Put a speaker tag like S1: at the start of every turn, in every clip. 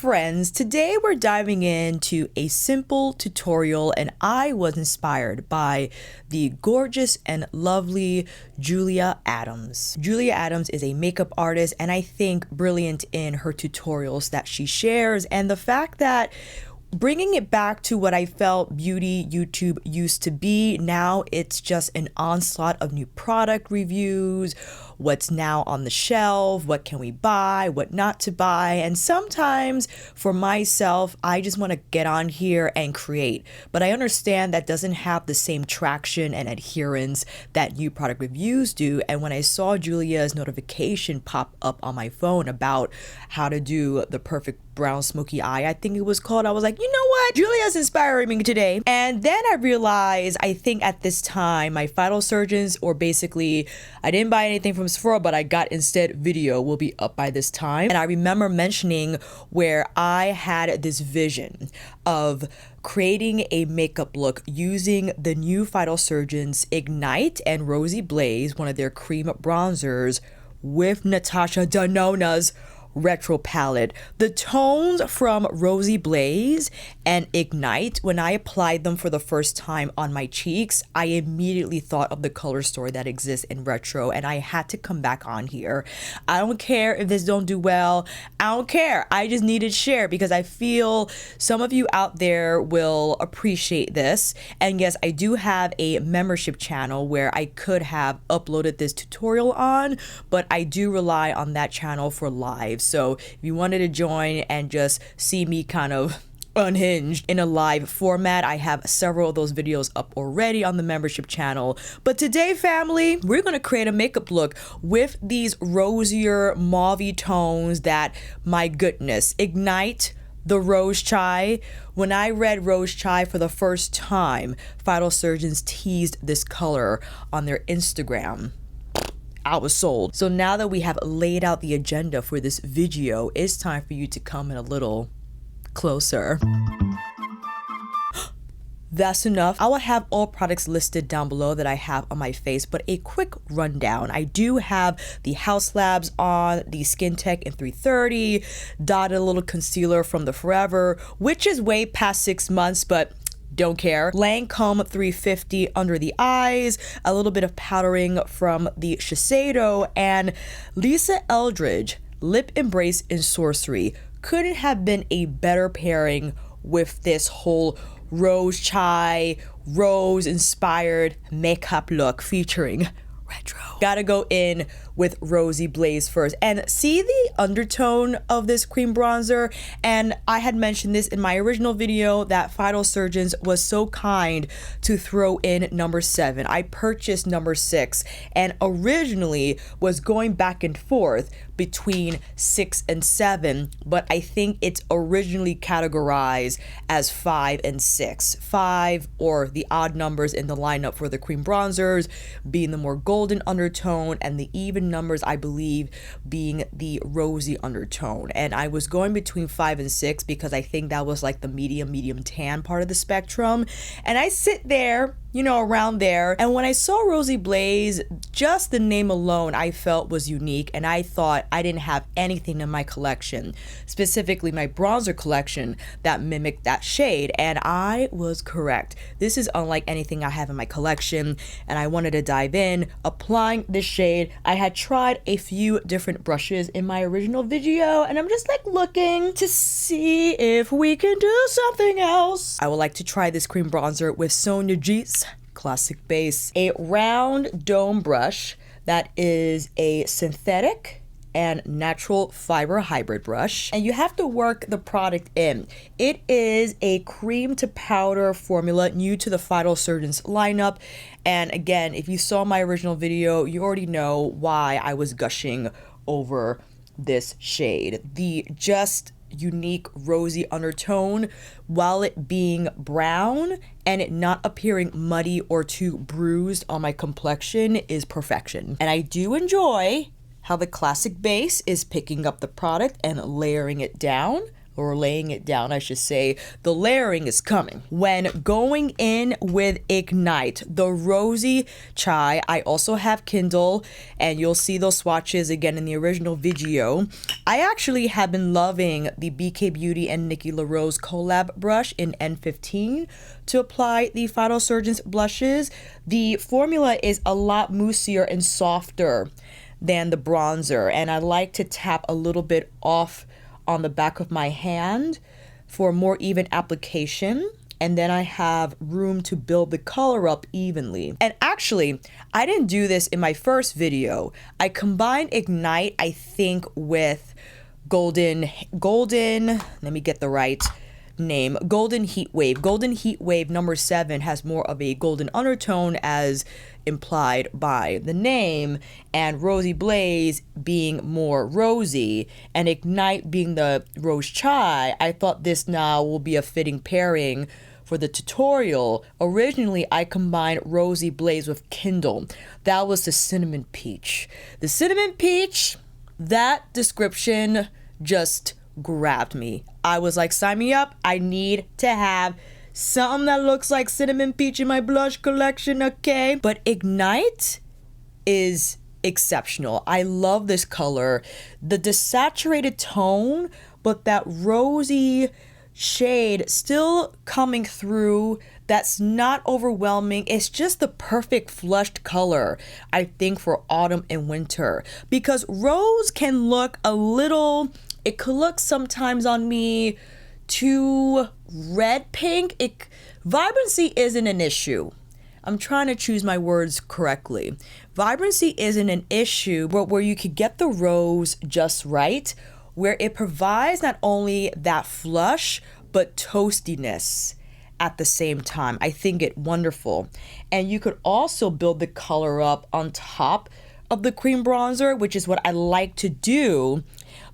S1: friends, today we're diving into a simple tutorial, and I was inspired by the gorgeous and lovely Julia Adams. Julia Adams is a makeup artist, and I think brilliant in her tutorials that she shares, and the fact that bringing it back to what I felt beauty YouTube used to be, now it's just an onslaught of new product reviews, what's now on the shelf, what can we buy, what not to buy, and sometimes for myself, I just want to get on here and create, but I understand that doesn't have the same traction and adherence that new product reviews do. And when I saw Julia's notification pop up on my phone about how to do the perfect brown smoky eye, I think it was called, I was like, you know what, Julia's inspiring me today. And then I realized, I think at this time my Phytosurgence, or basically I didn't buy anything from Sephora, but I got instead video, will be up by this time. And I remember mentioning where I had this vision of creating a makeup look using the new Phytosurgence Ignite and Rosy Blaze, one of their cream bronzers, with Natasha Denona's retro palette. The tones from Rosy Blaze and Ignite, when I applied them for the first time on my cheeks, I immediately thought of the color story that exists in retro, and I had to come back on here. I don't care if this don't do well. I don't care. I just needed to share because I feel some of you out there will appreciate this. And yes, I do have a membership channel where I could have uploaded this tutorial on, but I do rely on that channel for lives. So if you wanted to join and just see me kind of unhinged in a live format, I have several of those videos up already on the membership channel. But today, family, we're going to create a makeup look with these rosier mauvey tones that, my goodness, Ignite, the Rose Chai. When I read Rose Chai for the first time, Phytosurgence teased this color on their Instagram. I was sold. So now that we have laid out the agenda for this video, it's time for you to come in a little closer. That's enough. I will have all products listed down below that I have on my face, but a quick rundown. I do have the House Labs on, the Skin Tech in 330, dotted a little concealer from the Forever, which is way past 6 months, but don't care. Lancome 350 under the eyes, a little bit of powdering from the Shiseido, and Lisa Eldridge Lip Embrace in Sorcery. Couldn't have been a better pairing with this whole Rose Chai, rose inspired makeup look featuring retro. Gotta go in with Rosy Blaze first and see the undertone of this cream bronzer. And I had mentioned this in my original video that Phytosurgence was so kind to throw in number 7. I purchased number 6 and originally was going back and forth between 6 and 7, but I think it's originally categorized as 5 and 6. 5, or the odd numbers in the lineup for the cream bronzers, being the more golden undertone, and the even numbers, I believe, being the rosy undertone. And I was going between 5 and 6 because I think that was like the medium tan part of the spectrum. And I sit there, you know, around there. And when I saw Rosy Blaze, just the name alone I felt was unique, and I thought I didn't have anything in my collection, specifically my bronzer collection, that mimicked that shade, and I was correct. This is unlike anything I have in my collection, and I wanted to dive in, applying this shade. I had tried a few different brushes in my original video, and I'm just like looking to see if we can do something else. I would like to try this cream bronzer with Sonia G's Classic Base, a round dome brush that is a synthetic and natural fiber hybrid brush, and you have to work the product in. It is a cream to powder formula new to the Phytosurgence lineup, and again, if you saw my original video, you already know why I was gushing over this shade. The just unique rosy undertone, while it being brown and it not appearing muddy or too bruised on my complexion, is perfection. And I do enjoy how the Classic Base is picking up the product and layering it down. or laying it down, I should say. The layering is coming. When going in with Ignite, the Rosy Chai, I also have Kindle, and you'll see those swatches again in the original video. I actually have been loving the BK Beauty and Nikki LaRose collab brush in N15 to apply the Phytosurgence blushes. The formula is a lot moussier and softer than the bronzer, and I like to tap a little bit off on the back of my hand for more even application, and then I have room to build the color up evenly. And actually, I didn't do this in my first video. I combined Ignite, I think, with golden, let me get the right name, Golden Heat Wave. Golden Heat Wave number 7 has more of a golden undertone as implied by the name, and Rosy Blaze being more rosy, and Ignite being the Rose Chai. I thought this now will be a fitting pairing for the tutorial. Originally, I combined Rosy Blaze with Kindle. That was the Cinnamon Peach. The Cinnamon Peach, that description just grabbed me. I was like, sign me up. I need to have something that looks like Cinnamon Peach in my blush collection, okay? But Ignite is exceptional. I love this color. The desaturated tone, but that rosy shade still coming through. That's not overwhelming. It's just the perfect flushed color, I think, for autumn and winter. Because rose can look a little, it could look sometimes on me too red pink. Vibrancy isn't an issue. I'm trying to choose my words correctly. Vibrancy isn't an issue, but where you could get the rose just right, where it provides not only that flush, but toastiness at the same time. I think it wonderful. And you could also build the color up on top of the cream bronzer, which is what I like to do,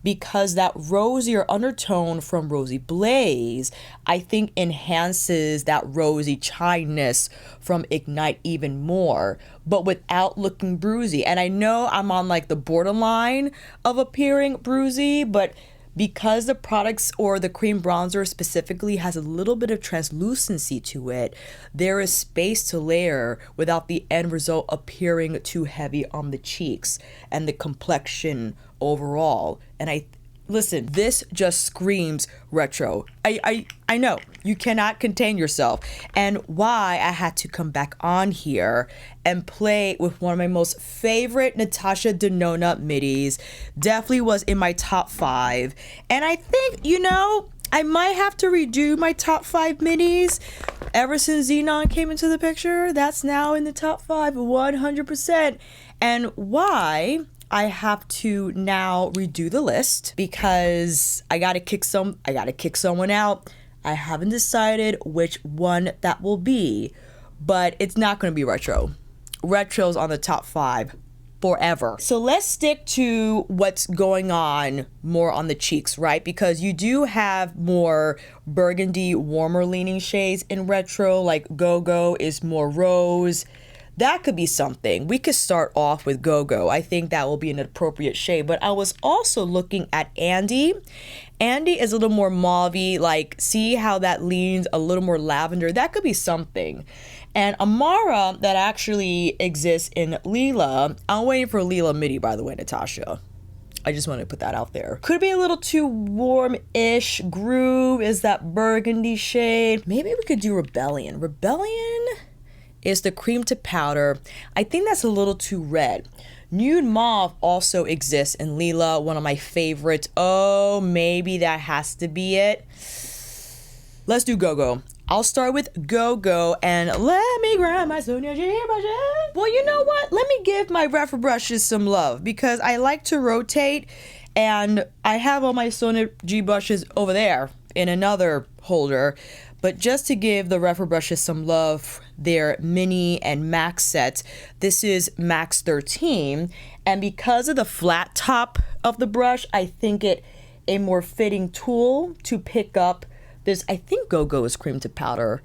S1: because that rosier undertone from Rosy Blaze, I think, enhances that rosy chai-ness from Ignite even more, but without looking bruisey. And I know I'm on like the borderline of appearing bruisey, but because the products, or the cream bronzer specifically, has a little bit of translucency to it, there is space to layer without the end result appearing too heavy on the cheeks and the complexion overall. And listen, this just screams retro. I know you cannot contain yourself, and why I had to come back on here and play with one of my most favorite Natasha Denona middies. Definitely was in my top 5, and I think, you know, I might have to redo my top 5 middies. Ever since Xenon came into the picture, that's now in the top 5 100%. And why I have to now redo the list, because I gotta kick someone out. I haven't decided which one that will be, but it's not gonna be retro. Retro's on the top 5 forever. So let's stick to what's going on more on the cheeks, right? Because you do have more burgundy, warmer leaning shades in retro, like Go-Go is more rose. That could be something. We could start off with Go-Go. I think that will be an appropriate shade. But I was also looking at Andy. Andy is a little more mauve-y, like, see how that leans a little more lavender? That could be something. And Amara, that actually exists in Lila. I'm waiting for Lila Midi, by the way, Natasha. I just want to put that out there. Could be a little too warm-ish. Groove is that burgundy shade. Maybe we could do Rebellion. Rebellion is the cream to powder. I think that's a little too red. Nude Mauve also exists in Lila, one of my favorites. Oh, maybe that has to be it. Let's do Go-Go. I'll start with Go-Go, and let me grab my Sonia G brushes. Well, you know what? Let me give my refer brushes some love, because I like to rotate, and I have all my Sonia G brushes over there in another holder. But just to give the refer brushes some love, their mini and max sets, this is max 13. And because of the flat top of the brush, I think it a more fitting tool to pick up this. I think Go-Go is cream to powder.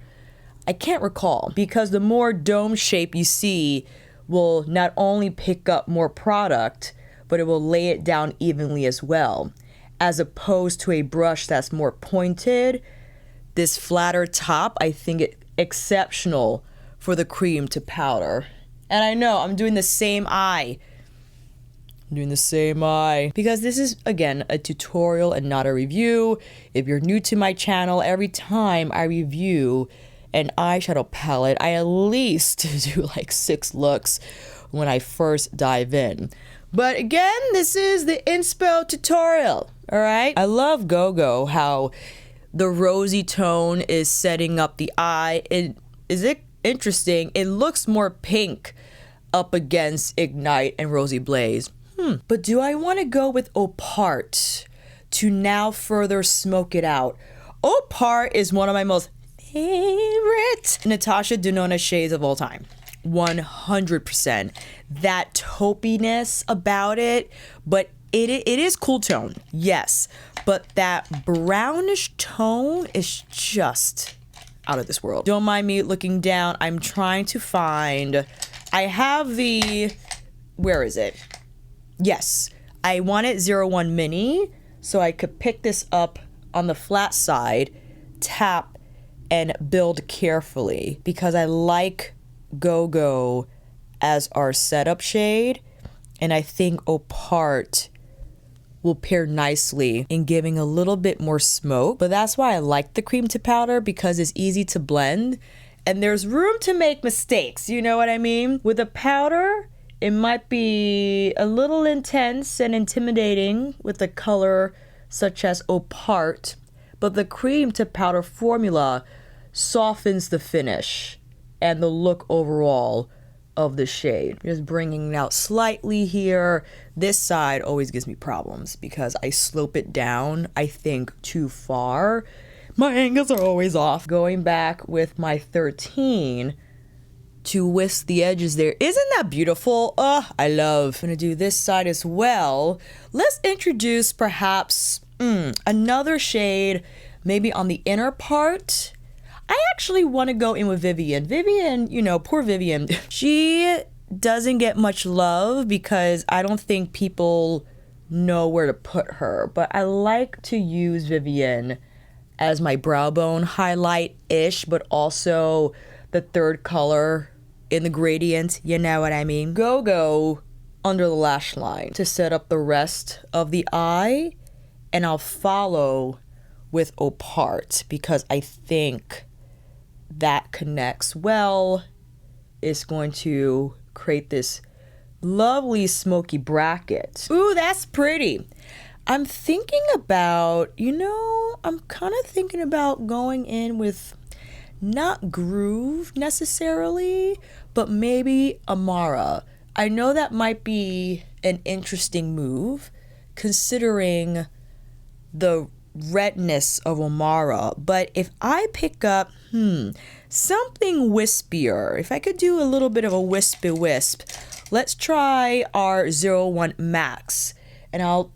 S1: I can't recall, because the more dome shape you see will not only pick up more product, but it will lay it down evenly as well. as opposed to a brush that's more pointed. This flatter top, I think it exceptional for the cream to powder. And I know I'm doing the same eye. I'm doing the same eye because this is, again, a tutorial and not a review. If you're new to my channel, every time I review an eyeshadow palette, I at least do like 6 looks when I first dive in. But again, this is the inspo tutorial, all right? I love Go-Go, how the rosy tone is setting up the eye. Is it interesting? It looks more pink up against Ignite and Rosy Blaze. But do I want to go with Opart to now further smoke it out? Opart is one of my most favorite Natasha Denona shades of all time. 100%. That taupiness about it, but it is cool tone, yes. But that brownish tone is just out of this world. Don't mind me looking down. I'm trying to find, I have the, where is it? Yes, I wanted 01 Mini so I could pick this up on the flat side, tap, and build carefully because I like Go-Go as our setup shade, and I think Opart will pair nicely in giving a little bit more smoke. But that's why I like the cream to powder, because it's easy to blend and there's room to make mistakes, you know what I mean? With a powder, it might be a little intense and intimidating with a color such as Opart, but the cream to powder formula softens the finish and the look overall of the shade. Just bringing it out slightly here. This side always gives me problems because I slope it down, I think, too far. My angles are always off. Going back with my 13 to whisk the edges there. Isn't that beautiful? Oh, I love. I'm gonna do this side as well. Let's introduce perhaps another shade, maybe on the inner part. I actually want to go in with Vivian. Vivian, you know, poor Vivian. She doesn't get much love because I don't think people know where to put her. But I like to use Vivian as my brow bone highlight-ish, but also the third color in the gradient, you know what I mean? Go-Go under the lash line to set up the rest of the eye, and I'll follow with Opart because I think that connects well. It's going to create this lovely smoky bracket. Ooh, that's pretty. I'm thinking about, you know, I'm kind of thinking about going in with not groove necessarily, but maybe Amara. I know that might be an interesting move considering the redness of Amara, but if I pick up something wispier, if I could do a little bit of a wispy wisp, let's try our 01 Max, and I'll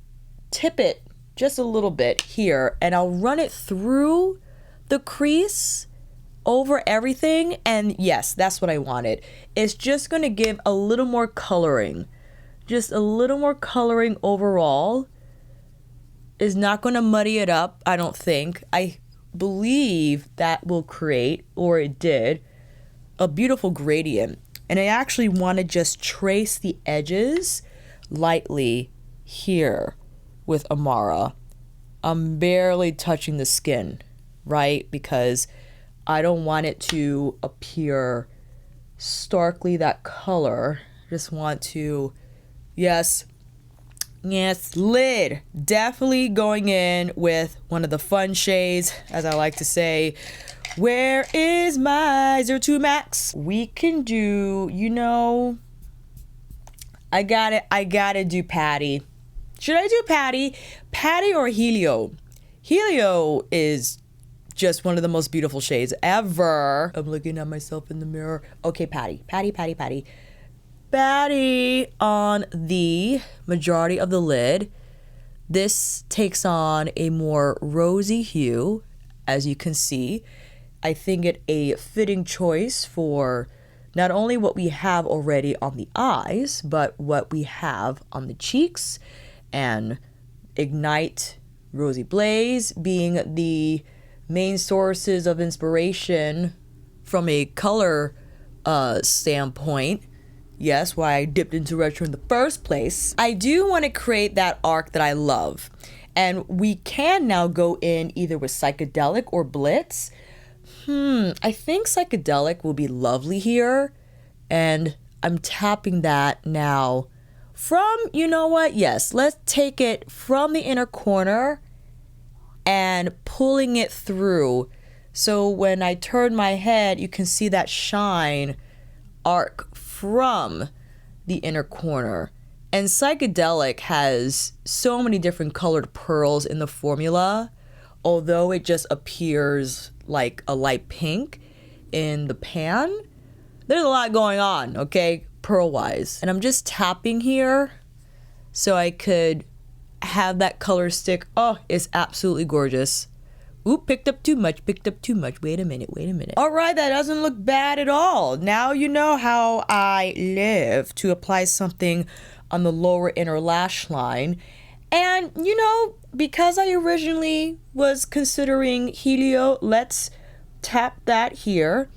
S1: tip it just a little bit here and I'll run it through the crease over everything, and yes, that's what I wanted. It's just going to give a little more coloring, just a little more coloring overall. Is not going to muddy it up, I don't think. I believe that will create, or it did, a beautiful gradient. And I actually want to just trace the edges lightly here with Amara. I'm barely touching the skin, right? Because I don't want it to appear starkly that color. Just want to, yes, lid. Definitely going in with one of the fun shades, as I like to say. Where is my 02 Max? We can do, you know, I gotta do Patty. Should I do Patty? Patty or Helio? Helio is just one of the most beautiful shades ever. I'm looking at myself in the mirror. Okay, Patty. Patty on the majority of the lid. This takes on a more rosy hue, as you can see. I think it a fitting choice for not only what we have already on the eyes, but what we have on the cheeks and Ignite Rosy Blaze being the main sources of inspiration from a color standpoint. Yes, why I dipped into retro in the first place. I do want to create that arc that I love. And we can now go in either with psychedelic or blitz. I think psychedelic will be lovely here. And I'm tapping that now from, you know what? Yes, let's take it from the inner corner and pulling it through. So when I turn my head, you can see that shine arc from the inner corner. And psychedelic has so many different colored pearls in the formula, although it just appears like a light pink in the pan. There's a lot going on, okay, pearl wise. And I'm just tapping here so I could have that color stick. Oh, it's absolutely gorgeous. Oop, picked up too much. Wait a minute. All right, that doesn't look bad at all. Now you know how I live to apply something on the lower inner lash line. And, you know, because I originally was considering Helio, let's tap that here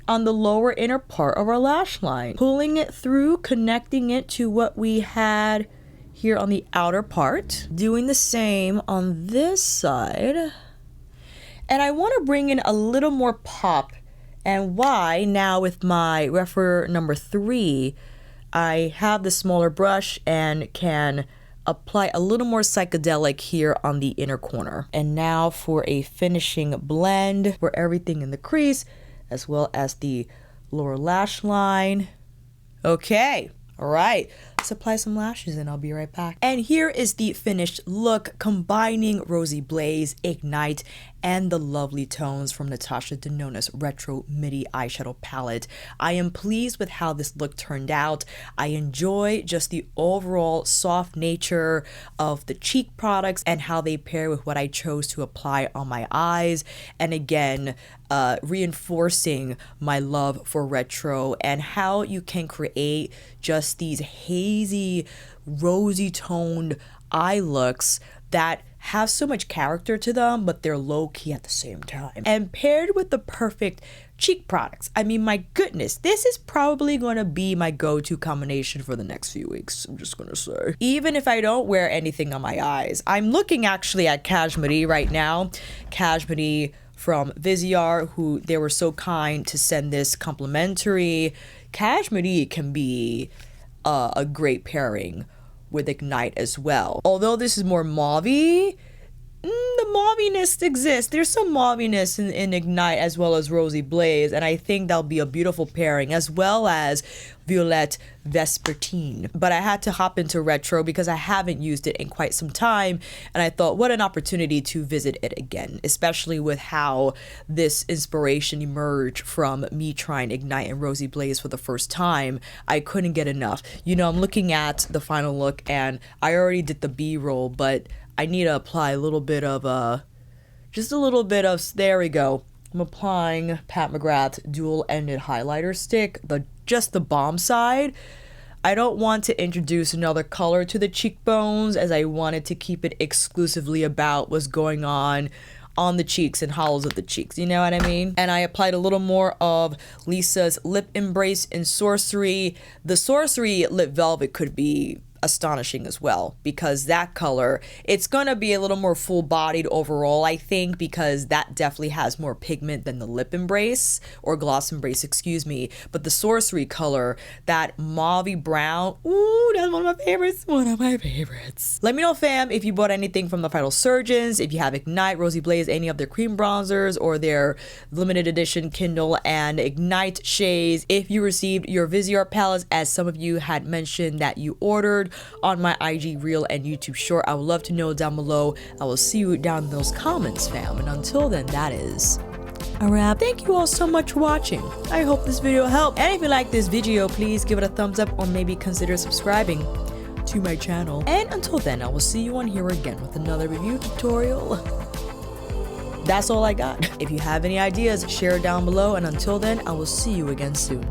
S1: on the lower inner part of our lash line. Pulling it through, connecting it to what we had here on the outer part. Doing the same on this side. And I want to bring in a little more pop. And why now with my refer number 3, I have the smaller brush and can apply a little more psychedelic here on the inner corner. And now for a finishing blend for everything in the crease as well as the lower lash line. Okay, all right. Let's apply some lashes and I'll be right back. And here is the finished look combining Rosy Blaze, Ignite, and the lovely tones from Natasha Denona's Retro Midi eyeshadow palette. I am pleased with how this look turned out. I enjoy just the overall soft nature of the cheek products and how they pair with what I chose to apply on my eyes. And again, reinforcing my love for retro and how you can create just these hazy, rosy toned eye looks that have so much character to them, but they're low-key at the same time. And paired with the perfect cheek products. I mean, my goodness, this is probably going to be my go-to combination for the next few weeks, I'm just going to say. Even if I don't wear anything on my eyes. I'm looking actually at Cashmere right now. Cashmere from Viziar, who they were so kind to send this complimentary. Cashmere can be a great pairing with Ignite as well. Although this is more mauvey, the mauviness exists. There's some mauviness in Ignite as well as Rosy Blaze, and I think that'll be a beautiful pairing, as well as Violette Vespertine. But I had to hop into retro because I haven't used it in quite some time, and I thought what an opportunity to visit it again, especially with how this inspiration emerged from me trying Ignite and Rosy Blaze for the first time. I couldn't get enough. You know, I'm looking at the final look and I already did the B-roll, but I need to apply a little bit of just a little bit of, there we go. I'm applying Pat McGrath's dual-ended highlighter stick, just the bomb side. I don't want to introduce another color to the cheekbones, as I wanted to keep it exclusively about what's going on the cheeks and hollows of the cheeks, you know what I mean? And I applied a little more of Lisa's Lip Embrace in Sorcery. The Sorcery Lip Velvet could be astonishing as well, because that color, it's gonna be a little more full-bodied overall, I think, because that definitely has more pigment than the Lip Embrace, or Gloss Embrace, excuse me. But the Sorcery color, that mauvey brown, ooh, that's one of my favorites. Let me know, fam, if you bought anything from the Phytosurgence, if you have Ignite, Rosy Blaze, any of their cream bronzers, or their limited edition Kindle and Ignite shades, if you received your Viziar palettes, as some of you had mentioned that you ordered on my IG Reel and YouTube Short. I would love to know down below. I will see you down in those comments, fam. And until then, that is a wrap. Thank you all so much for watching. I hope this video helped. And if you like this video, please give it a thumbs up or maybe consider subscribing to my channel. And until then, I will see you on here again with another review tutorial. That's all I got. If you have any ideas, share it down below. And until then, I will see you again soon.